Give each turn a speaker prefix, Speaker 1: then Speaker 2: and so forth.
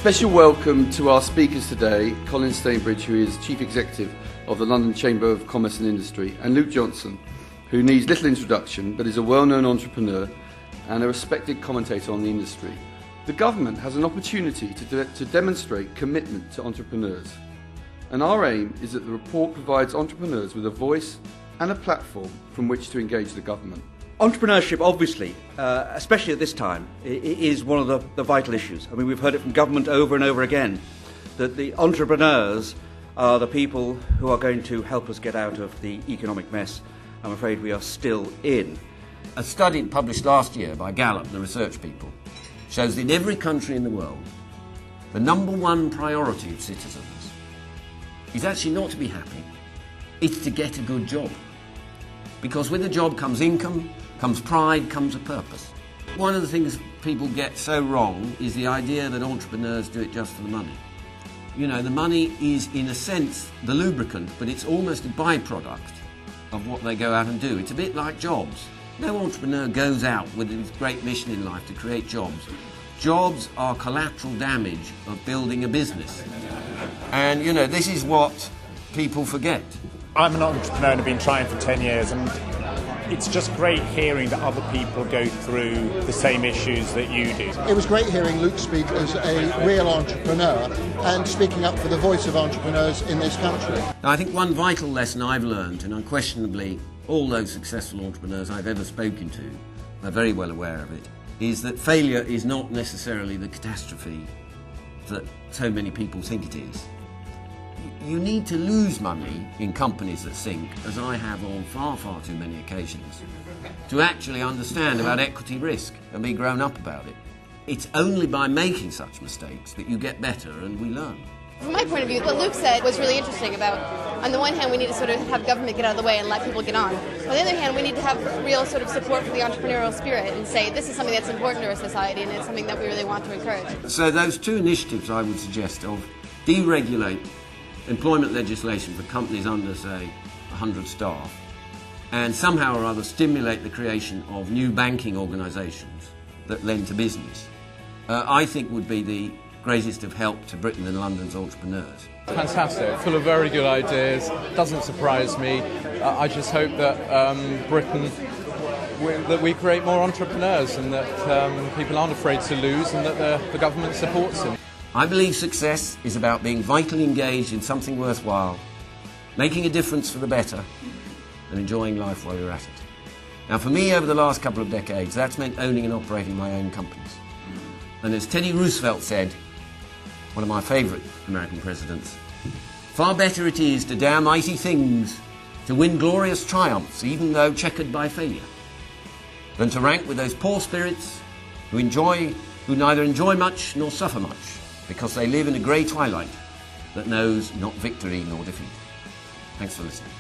Speaker 1: special welcome to our speakers today, Colin Stainbridge, who is Chief Executive of the London Chamber of Commerce and Industry, and Luke Johnson, who needs little introduction but is a well-known entrepreneur and a respected commentator on the industry. The government has an opportunity to demonstrate commitment to entrepreneurs, and our aim is that the report provides entrepreneurs with a voice and a platform from which to engage the government.
Speaker 2: Entrepreneurship, obviously, especially at this time, is one of the vital issues. I mean, we've heard it from government over and over again, that the entrepreneurs are the people who are going to help us get out of the economic mess I'm afraid we are still in.
Speaker 3: A study published last year by Gallup, the research people, shows that in every country in the world, the number one priority of citizens is actually not to be happy, it's to get a good job. Because with a job comes income, comes pride, comes a purpose. One of the things people get so wrong is the idea that entrepreneurs do it just for the money. You know, the money is, in a sense, the lubricant, but it's almost a byproduct of what they go out and do. It's a bit like jobs. No entrepreneur goes out with his great mission in life to create jobs. Jobs are collateral damage of building a business. And, you know, this is what people forget.
Speaker 4: I'm an entrepreneur and have been trying for 10 years, and it's just great hearing that other people go through the same issues that you do.
Speaker 5: It was great hearing Luke speak as a real entrepreneur and speaking up for the voice of entrepreneurs in this country.
Speaker 3: Now, I think one vital lesson I've learned, and unquestionably all those successful entrepreneurs I've ever spoken to are very well aware of it, is that failure is not necessarily the catastrophe that so many people think it is. You need to lose money in companies that sink, as I have on far, far too many occasions, to actually understand about equity risk and be grown up about it. It's only by making such mistakes that you get better and we learn.
Speaker 6: From my point of view, what Luke said was really interesting about, on the one hand, we need to sort of have government get out of the way and let people get on. On the other hand, we need to have real sort of support for the entrepreneurial spirit and say this is something that's important to our society and it's something that we really want to encourage.
Speaker 3: So those two initiatives I would suggest of deregulate employment legislation for companies under, say, 100 staff, and somehow or other stimulate the creation of new banking organisations that lend to business, I think would be the greatest of help to Britain and London's entrepreneurs.
Speaker 7: Fantastic, full of very good ideas, doesn't surprise me. I just hope that Britain, that we create more entrepreneurs and that people aren't afraid to lose and that the government supports them.
Speaker 3: I believe success is about being vitally engaged in something worthwhile, making a difference for the better, and enjoying life while you're at it. Now, for me, over the last couple of decades, that's meant owning and operating my own companies. And as Teddy Roosevelt said, one of my favourite American presidents, far better it is to dare mighty things, to win glorious triumphs, even though checkered by failure, than to rank with those poor spirits who neither enjoy much nor suffer much, because they live in a grey twilight that knows not victory nor defeat. Thanks for listening.